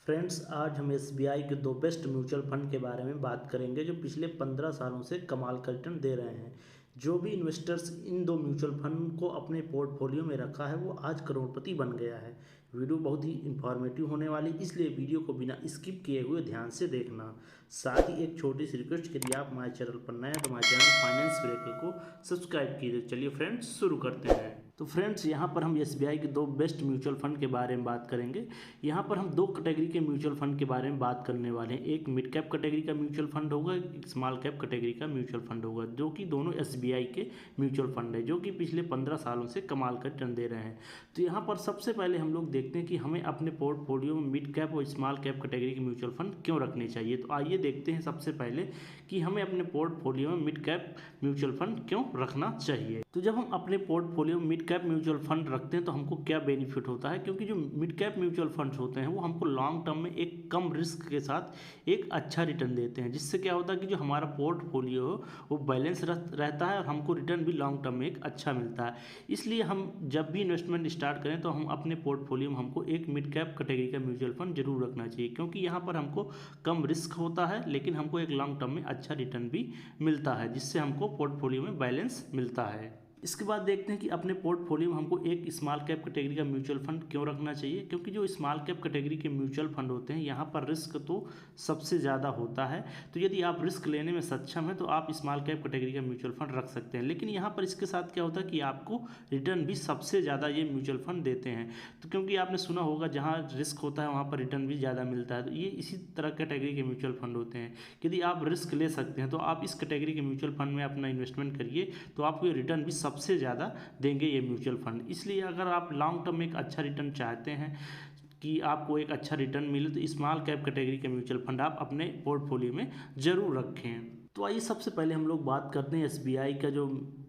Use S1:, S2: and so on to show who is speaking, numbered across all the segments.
S1: Friends, आज हम SBI के दो बेस्ट म्यूचुअल फंड के बारे में बात करेंगे जो पिछले 15 सालों से कमाल का रिटर्न दे रहे हैं। जो भी इन्वेस्टर्स इन दो म्यूचुअल फंड को अपने पोर्टफोलियो में रखा है वो आज करोड़पति बन गया है। वीडियो बहुत ही इंफॉर्मेटिव होने वाली, इसलिए वीडियो को बिना स्किप किए हुए ध्यान से देखना। साथ ही एक छोटी सी रिक्वेस्ट के लिए आप हमारे चैनल पर नए हैं तो हमारे चैनल फाइनेंस ब्रेकर को सब्सक्राइब कीजिए। चलिए फ्रेंड्स, शुरू करते हैं। तो फ्रेंड्स, यहाँ पर हम एसबीआई के दो बेस्ट म्यूचुअल फंड के बारे में बात करेंगे। यहाँ पर हम दो कैटेगरी के म्यूचुअल फंड के बारे में बात करने वाले हैं। एक मिड कैप कैटेगरी का म्यूचुअल फंड होगा, एक स्मॉल कैप कैटेगरी का म्यूचुअल फंड होगा, जो कि दोनों एसबीआई के म्यूचुअल फंड है, जो कि पिछले 15 सालों से कमाल का रिटर्न दे रहे हैं। तो यहाँ पर सबसे पहले हम लोग देखते हैं कि हमें अपने पोर्टफोलियो में मिड कैप और स्मॉल कैप कैटेगरी के म्यूचुअल फंड क्यों रखने चाहिए। तो आइए देखते हैं सबसे पहले कि हमें अपने पोर्टफोलियो में मिड कैप म्यूचुअल फंड क्यों रखना चाहिए। तो जब हम अपने पोर्टफोलियो में मिड कैप म्यूचुअल फंड रखते हैं तो हमको क्या बेनिफिट होता है, क्योंकि जो मिड कैप म्यूचुअल फंड्स होते हैं वो हमको लॉन्ग टर्म में एक कम रिस्क के साथ एक अच्छा रिटर्न देते हैं, जिससे क्या होता है कि जो हमारा पोर्टफोलियो हो वो बैलेंस रहता है और हमको रिटर्न भी लॉन्ग टर्म में एक अच्छा मिलता है। इसलिए हम जब भी इन्वेस्टमेंट स्टार्ट करें तो हम अपने पोर्टफोलियो में हमको एक मिड कैप कैटेगरी का म्यूचुअल फंड जरूर रखना चाहिए, क्योंकि यहाँ पर हमको कम रिस्क होता है लेकिन हमको एक लॉन्ग टर्म में अच्छा रिटर्न भी मिलता है, जिससे हमको पोर्टफोलियो में बैलेंस मिलता है। इसके बाद देखते हैं कि अपने पोर्टफोलियो में हमको एक स्मॉल कैप कैटेगरी का म्यूचुअल फंड क्यों रखना चाहिए। क्योंकि जो स्मॉल कैप कैटेगरी के म्यूचुअल फंड होते हैं यहाँ पर रिस्क तो सबसे ज़्यादा होता है। तो यदि आप रिस्क लेने में सक्षम हैं तो आप स्मॉल कैप कैटेगरी का म्यूचुअल फंड रख सकते हैं, लेकिन यहाँ पर इसके साथ क्या होता है कि आपको रिटर्न भी सबसे ज़्यादा ये म्यूचुअल फंड देते हैं। तो क्योंकि आपने सुना होगा जहाँ रिस्क होता है वहाँ पर रिटर्न भी ज़्यादा मिलता है। तो ये इसी तरह कैटेगरी के म्यूचुअल फंड होते हैं। यदि आप रिस्क ले सकते हैं तो आप इस कैटेगरी के म्यूचुअल फंड में अपना इन्वेस्टमेंट करिए, तो आपको रिटर्न भी सबसे ज़्यादा देंगे ये म्यूचुअल फंड। इसलिए अगर आप लॉन्ग टर्म में एक अच्छा रिटर्न चाहते हैं कि आपको एक अच्छा रिटर्न मिले तो स्मॉल कैप कैटेगरी के म्यूचुअल फंड आप अपने पोर्टफोलियो में ज़रूर रखें। तो आइए सबसे पहले हम लोग बात करते हैं एसबीआई का जो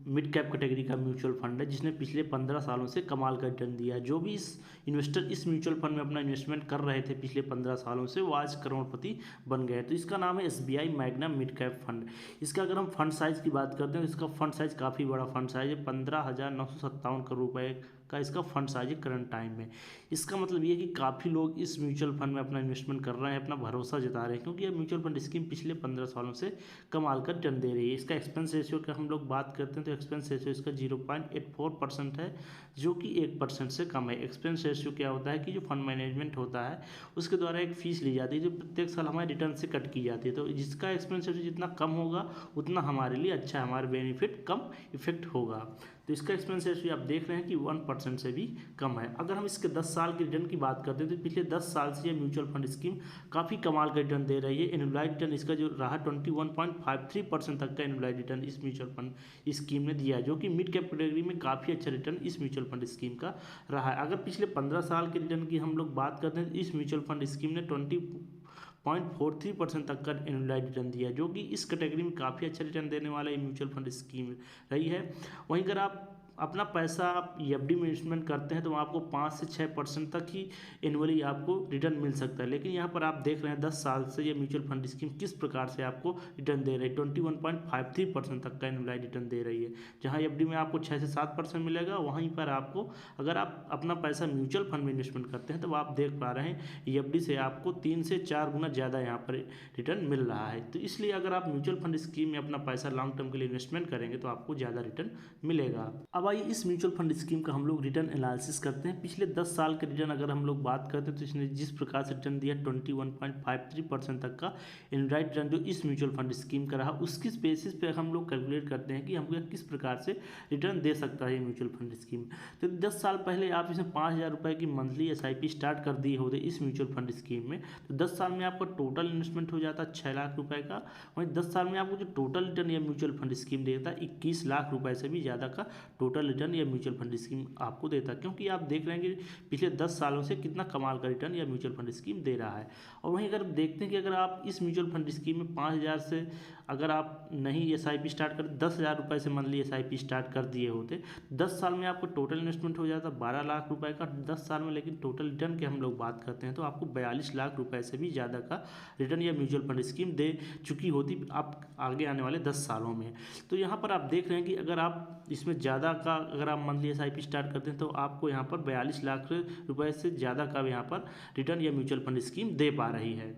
S1: मिड कैप कैटेगरी का म्यूचुअल फंड है, जिसने पिछले 15 सालों से कमाल का रिटर्न दिया है। जो भी इस इन्वेस्टर इस म्यूचुअल फंड में अपना इन्वेस्टमेंट कर रहे थे पिछले 15 सालों से, वो आज करोड़पति बन गए। तो इसका नाम है SBI Magna mid cap fund. इसका अगर हम फंड साइज़ की बात करते हैं तो इसका फंड साइज़ काफ़ी बड़ा फंड साइज है। 15,957 करोड़ रुपये का इसका फंड साइज है करंट टाइम में। इसका मतलब ये है कि काफ़ी लोग इस म्यूचुअल फंड में अपना इन्वेस्टमेंट कर रहे हैं, अपना भरोसा जता रहे हैं, क्योंकि यह म्यूचुअल फंड स्कीम पिछले 15 सालों से कमाल का रिटर्न दे रही है। इसका एक्सपेंस रेशियो का हम लोग बात करते हैं तो एक्सपेंस रेशियो इसका 0.84% है, जो कि 1% से कम है। एक्सपेंस रेशियो क्या होता है कि जो फंड मैनेजमेंट होता है उसके द्वारा एक फीस ली जाती है जो प्रत्येक साल हमारे रिटर्न से कट की जाती है। तो जिसका एक्सपेंस रेशियो जितना कम होगा उतना हमारे लिए अच्छा है, हमारे बेनिफिट कम इफेक्ट होगा। तो इसका एक्सपेंस रेशियो आप देख रहे हैं कि 1% से भी कम है। अगर हम इसके 10 साल के रिटर्न की बात करते हैं तो पिछले 10 साल से ये म्यूचुअल फंड स्कीम काफ़ी कमाल का रिटर्न दे रही है। एनुअलाइज रिटर्न इसका जो रहा 21.53% तक का एनुअलाइज रिटर्न इस म्यूचुअल फंड स्कीम ने दिया है, जो कि मिड कैप कैटेगरी में काफ़ी अच्छा रिटर्न इस म्यूचुअल फंड स्कीम का रहा है। अगर पिछले 15 साल के रिटर्न की हम लोग बात करते हैं तो इस म्यूचुअल फंड स्कीम ने 20.43% तक का एनुअलाइज रिटर्न दिया, जो कि इस कैटेगरी में काफ़ी अच्छा रिटर्न देने वाला ये म्यूचुअल फंड स्कीम रही है। वहीं अगर आप अपना पैसा आप एफडी में इन्वेस्टमेंट करते हैं तो आपको 5 से 6% तक ही एनुअली आपको रिटर्न मिल सकता है, लेकिन यहाँ पर आप देख रहे हैं 10 साल से ये म्यूचुअल फंड स्कीम किस प्रकार से आपको रिटर्न दे रही है। 21.53% तक का एनुअलाइज रिटर्न दे रही है। जहाँ एफडी में आपको 6 से 7% मिलेगा, वहीं पर आपको अगर आप अपना पैसा म्यूचुअल फंड में इन्वेस्टमेंट करते हैं तो आप देख पा रहे हैं एफडी से आपको 3 से 4 गुना ज़्यादा यहाँ पर रिटर्न मिल रहा है। तो इसलिए अगर आप म्यूचुअल फंड स्कीम में अपना पैसा लॉन्ग टर्म के लिए इन्वेस्टमेंट करेंगे तो आपको ज़्यादा रिटर्न मिलेगा। अब आइए इस म्यूचुअल फंड स्कीम का हम लोग रिटर्न एनालिसिस करते हैं। पिछले 10 साल के रिटर्न अगर हम लोग बात करते हैं तो इसने जिस प्रकार से रिटर्न दिया 21.53% तक का इनराइट रिटर्न जो इस म्यूचुअल फंड स्कीम का रहा, उसकी बेसिस पे हम लोग कैलकुलेट करते हैं कि हमको किस प्रकार से रिटर्न दे सकता है ये म्यूचुअल फंड स्कीम। तो 10 साल पहले आप इसमें 5,000 रुपये की मंथली SIP स्टार्ट कर दिए होते इस म्यूचुअल फंड स्कीम में, तो 10 साल में आपका टोटल इन्वेस्टमेंट हो जाता 6 लाख रुपये का। वहीं 10 साल में आपको जो टोटल रिटर्न ये म्यूचुअल फंड स्कीम देता है 21 लाख रुपये से भी ज़्यादा का टोटल रिटर्न या म्यूचुअल फंड स्कीम आपको देता है, क्योंकि आप देख रहे हैं कि पिछले 10 सालों से कितना कमाल का रिटर्न या म्यूचुअल फंड स्कीम दे रहा है। और वहीं अगर देखते हैं कि अगर आप इस म्यूचुअल फंड स्कीम में 5,000 से अगर आप नहीं SIP स्टार्ट कर 10,000 रुपये से मंथली SIP स्टार्ट कर दिए होते, 10 साल में आपको टोटल इन्वेस्टमेंट हो जाता 12 लाख रुपये का 10 साल में। लेकिन टोटल रिटर्न की हम लोग बात करते हैं तो आपको 42 लाख रुपये से भी ज़्यादा का रिटर्न या म्यूचुअल फंड स्कीम दे चुकी होती आप आगे आने वाले 10 सालों में। तो यहाँ पर आप देख रहे हैं कि अगर आप इसमें ज़्यादा का अगर आप मंथली SIP स्टार्ट करते हैं तो आपको यहाँ पर 42 लाख रुपए से ज़्यादा का यहाँ पर रिटर्न या म्यूचुअल फंड स्कीम दे पा रही है।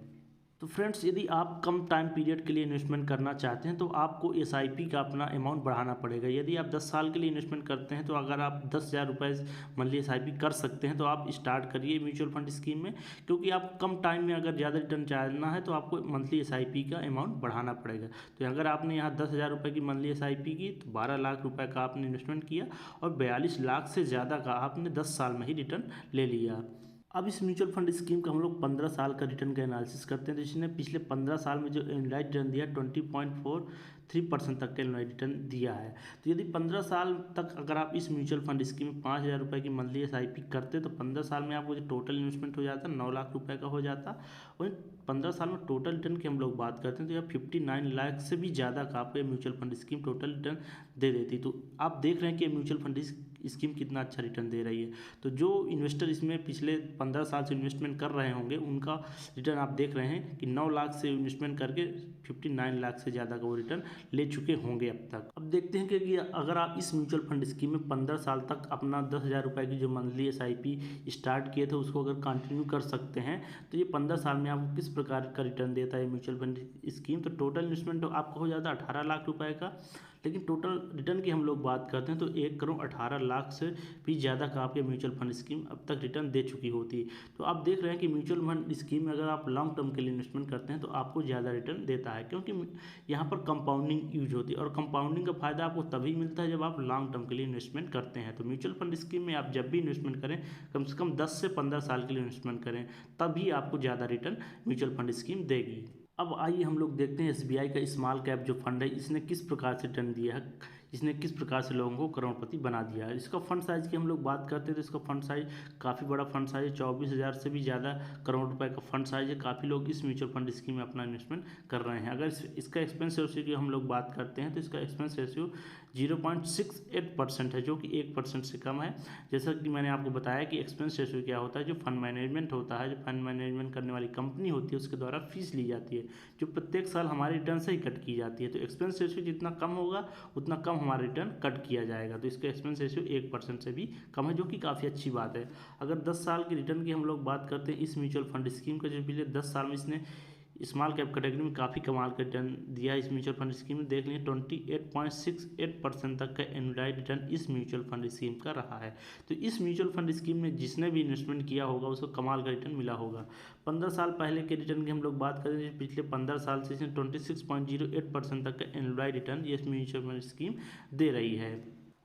S1: तो फ्रेंड्स, यदि आप कम टाइम पीरियड के लिए इन्वेस्टमेंट करना चाहते हैं तो आपको SIP का अपना अमाउंट बढ़ाना पड़ेगा। यदि आप 10 साल के लिए इन्वेस्टमेंट करते हैं तो अगर आप 10,000 रुपये मंथली SIP कर सकते हैं तो आप स्टार्ट करिए म्यूचुअल फंड स्कीम में, क्योंकि आप कम टाइम में अगर ज़्यादा रिटर्न चाहना है तो आपको मंथली SIP का अमाउंट बढ़ाना पड़ेगा। तो अगर आपने यहाँ 10,000 रुपये की मंथली SIP की तो 12 लाख रुपये का आपने इन्वेस्टमेंट किया और 42 लाख से ज़्यादा का आपने 10 साल में ही रिटर्न ले लिया। अब इस म्यूचुअल फंड स्कीम का हम लोग 15 साल का रिटर्न का एनालिसिस करते हैं। तो इसने पिछले 15 साल में जो एनुअलाइज रिटर्न दिया 20.43% तक का एनुअलाइज रिटर्न दिया है। तो यदि 15 साल तक अगर आप इस म्यूचुअल फंड स्कीम में 5,000 रुपये की मंथली SIP करते तो 15 साल में आपको जो टोटल इन्वेस्टमेंट हो जाता 9 लाख रुपये का हो जाता। वहीं 15 साल में टोटल रिटर्न की हम लोग बात करते हैं तो यह 59 लाख से भी ज़्यादा का आपको mutual fund scheme total return दे देती। तो आप देख रहे हैं कि म्यूचुअल फंड स्कीम कितना अच्छा रिटर्न दे रही है। तो जो इन्वेस्टर इसमें पिछले 15 साल से इन्वेस्टमेंट कर रहे होंगे उनका रिटर्न आप देख रहे हैं कि 9 लाख से इन्वेस्टमेंट करके 59 लाख से ज़्यादा का वो रिटर्न ले चुके होंगे अब तक। अब देखते हैं कि अगर आप इस म्यूचुअल फंड स्कीम में 15 साल तक अपना 10,000 रुपये की जो मंथली SIP स्टार्ट किए थे उसको अगर कंटिन्यू कर सकते हैं तो ये 15 साल में आपको किस प्रकार का रिटर्न देता है म्यूचुअल फंड स्कीम। तो टोटल इन्वेस्टमेंट तो आपका हो जाता है 18 लाख रुपये का, लेकिन टोटल रिटर्न की हम लोग बात करते हैं तो 1,18,00,000 से भी ज़्यादा का आपके म्यूचुअल फंड स्कीम अब तक रिटर्न दे चुकी होती है। तो आप देख रहे हैं कि म्यूचुअल फंड स्कीम में अगर आप लॉन्ग टर्म के लिए इन्वेस्टमेंट करते हैं तो आपको ज़्यादा रिटर्न देता है, क्योंकि यहाँ पर कंपाउंडिंग यूज होती है और कंपाउंडिंग का फायदा आपको तभी मिलता है जब आप लॉन्ग टर्म के लिए इन्वेस्टमेंट करते हैं। तो म्यूचुअल फंड स्कीम में आप जब भी इन्वेस्टमेंट करें कम से कम 10 से 15 साल के लिए इन्वेस्टमेंट करें, तभी आपको ज़्यादा रिटर्न म्यूचुअल फंड स्कीम देगी। अब आइए हम लोग देखते हैं SBI का स्मॉल कैप जो फंड है इसने किस प्रकार से रिटर्न दिया है, इसने किस प्रकार से लोगों को करोड़पति बना दिया है। इसका फंड साइज की हम लोग बात करते हैं तो इसका फंड साइज काफ़ी बड़ा फंड साइज है, 24,000 से भी ज़्यादा करोड़ रुपए का फंड साइज है। काफ़ी लोग इस म्यूचुअल फंड स्कीम में अपना इन्वेस्टमेंट कर रहे हैं। अगर इसका एक्सपेंस रेशियो की हम लोग बात करते हैं तो इसका एक्सपेंस रेशियो 0.68% है, जो कि 1% से कम है। जैसा कि मैंने आपको बताया कि एक्सपेंस रेशियो क्या होता है, जो फंड मैनेजमेंट होता है, जो फंड मैनेजमेंट करने वाली कंपनी होती है उसके द्वारा फीस ली जाती है, जो प्रत्येक साल हमारे रिटर्न से ही कट की जाती है। तो एक्सपेंस रेशियो जितना कम होगा उतना कम हमारा रिटर्न कट किया जाएगा। तो इसका एक्सपेंस रेशियो 1% से भी कम है, जो कि काफ़ी अच्छी बात है। अगर 10 साल की रिटर्न की हम लोग बात करते हैं इस म्यूचुअल फंड स्कीम का, जो पिछले 10 साल में इसने स्मॉल कैप कैटेगरी में काफ़ी कमाल का रिटर्न दिया है इस म्यूचुअल फंड स्कीम में। देख लीजिए 28.68% तक का एनुअलाइज रिटर्न इस म्यूचुअल फंड स्कीम का रहा है। तो इस म्यूचुअल फंड स्कीम में जिसने भी इन्वेस्टमेंट किया होगा उसको कमाल का रिटर्न मिला होगा। 15 साल पहले के रिटर्न की हम लोग बात करें, पिछले 15 साल से इसने 26.08% तक का एनुअलाइज रिटर्न ये म्यूचुअल फंड स्कीम दे रही है।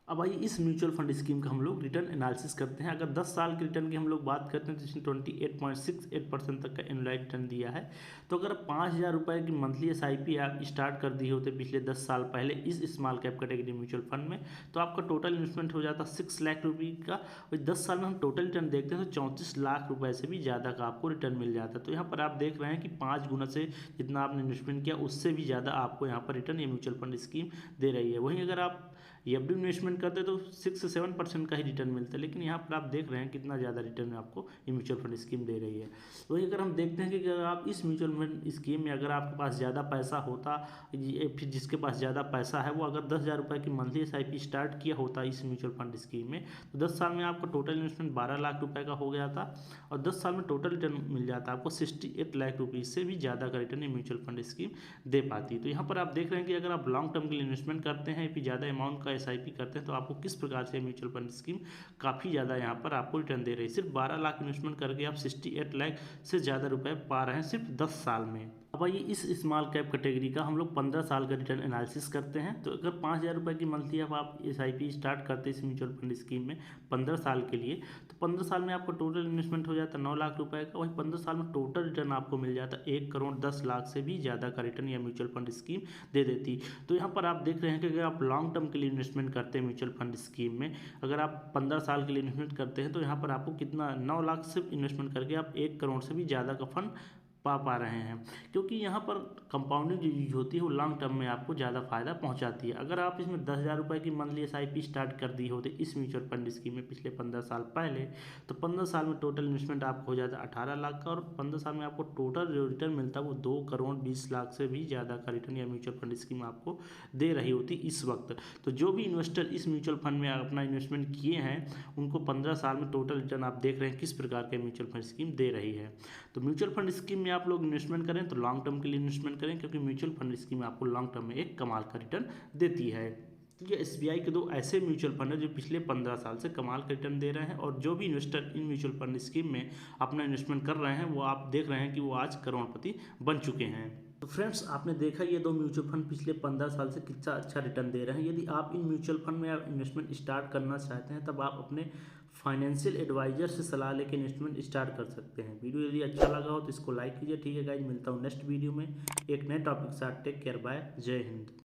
S1: अब आइए इस म्यूचुअल फंड स्कीम का हम लोग रिटर्न एनालिसिस करते हैं। अगर 10 साल के रिटर्न की हम लोग बात करते हैं तो इसने 28.68% तक का एनुअलाइज रिटर्न दिया है। तो अगर 5,000 रुपये की मंथली SIP आप स्टार्ट कर दी होते पिछले 10 साल पहले इस small cap category mutual fund में, तो आपका टोटल इन्वेस्टमेंट हो जाता 6 लाख रुपये का। और 10 साल में हम टोटल रिटर्न देखते हैं तो 34 लाख रुपये से भी ज़्यादा का आपको रिटर्न मिल जाता है। तो यहाँ पर आप देख रहे हैं कि 5 गुना से जितना आपने इन्वेस्टमेंट किया उससे भी ज़्यादा आपको यहाँ पर रिटर्न ये म्यूचुअल फंड स्कीम दे रही है। वहीं अगर आप FD इन्वेस्टमेंट करते तो 6 से 7% का ही रिटर्न मिलता है, लेकिन यहाँ पर आप देख रहे हैं कितना ज़्यादा रिटर्न आपको ये म्यूचुअल फंड स्कीम दे रही है। वही अगर हम देखते हैं कि अगर आप इस म्यूचुअल फंड स्कीम में अगर आपके पास ज़्यादा पैसा होता, फिर जिसके पास ज़्यादा पैसा है वो अगर 10,000 रुपये की मंथली SIP स्टार्ट किया होता इस म्यूचुअल फंड स्कीम में, तो 10 साल में आपका टोटल इन्वेस्टमेंट 12 लाख रुपये का हो गया था और 10 साल में टोटल रिटर्न मिल जाता आपको 68 लाख रुपये से भी ज़्यादा का रिटर्न ये म्यूचुअल फंड स्कीम दे पाती। तो यहाँ पर आप देख रहे हैं कि अगर आप लॉन्ग टर्म के लिए इन्वेस्टमेंट करते हैं फिर ज़्यादा अमाउंट का SIP करते हैं तो आपको किस प्रकार से म्यूचुअल फंड स्कीम काफ़ी ज़्यादा यहाँ पर आपको रिटर्न दे रही है। सिर्फ 12 लाख इन्वेस्टमेंट करके आप 68 लाख से ज़्यादा रुपए पा रहे हैं सिर्फ 10 साल में। अब आइए इस स्मॉल कैप कैटेगरी का हम लोग 15 साल का रिटर्न एनालिसिस करते हैं। तो अगर 5,000 रुपये की मंथली अब आप SIP स्टार्ट करते हैं इस म्यूचुअल फंड स्कीम में 15 साल के लिए, तो 15 साल में आपको टोटल इन्वेस्टमेंट हो जाता है 9 लाख रुपए का। वहीं 15 साल में टोटल रिटर्न आपको मिल जाता है 1,10,00,000 से भी ज़्यादा का रिटर्न या म्यूचुअल फंड स्कीम दे देती। तो यहाँ पर आप देख रहे हैं कि अगर आप लॉन्ग टर्म के लिए इन्वेस्टमेंट करते हैं म्यूचुअल फंड स्कीम में, अगर आप 15 साल के लिए इन्वेस्टमेंट करते हैं तो यहाँ पर आपको कितना 9 लाख से इन्वेस्टमेंट करके आप 1 करोड़ से भी ज़्यादा का फंड पा रहे हैं, क्योंकि यहाँ पर कंपाउंडिंग जो यूज होती है वो लॉन्ग टर्म में आपको ज़्यादा फायदा पहुँचाती है। अगर आप इसमें 10,000 रुपये की मंथली SIP स्टार्ट कर दी होती इस म्यूचुअल फंड स्कीम में पिछले 15 साल पहले, तो 15 साल में टोटल इन्वेस्टमेंट आपको हो जाता 18 लाख का, और 15 साल में आपको टोटल जो रिटर्न मिलता वो 2,20,00,000 से भी ज़्यादा का रिटर्न या म्यूचुअल फंड स्कीम आपको दे रही होती इस वक्त। तो जो भी इन्वेस्टर इस म्यूचुअल फंड में अपना इन्वेस्टमेंट किए हैं उनको 15 साल में टोटल रिटर्न आप देख रहे हैं किस प्रकार के म्यूचुअल फंड स्कीम दे रही है। तो म्यूचुअल फंड स्कीम में आप लोग इन्वेस्टमेंट करें तो लॉन्ग टर्म के लिए इन्वेस्टमेंट करें, क्योंकि म्यूचुअल फंड स्कीम आपको लॉन्ग टर्म में एक कमाल का रिटर्न देती है। तो ये SBI के 2 ऐसे म्यूचुअल फंड है जो पिछले 15 साल से कमाल का रिटर्न दे रहे हैं, और जो भी investor in mutual fund scheme में अपना इन्वेस्टमेंट कर रहे हैं वो आप देख रहे हैं कि वो आज करोड़पति बन चुके हैं। तो फ्रेंड्स, आपने देखा ये 2 म्यूचुअल फंड पिछले 15 साल से कितना अच्छा रिटर्न दे रहे हैं। यदि आप इन म्यूचुअल फंड में आप इन्वेस्टमेंट स्टार्ट करना चाहते हैं तब आप अपने फाइनेंशियल एडवाइजर से सलाह लेकर इन्वेस्टमेंट स्टार्ट कर सकते हैं। वीडियो यदि अच्छा लगा हो तो इसको लाइक कीजिए। ठीक है गाइज, मिलता हूँ नेक्स्ट वीडियो में एक नए टॉपिक के साथ। टेक केयर, बाय, जय हिंद।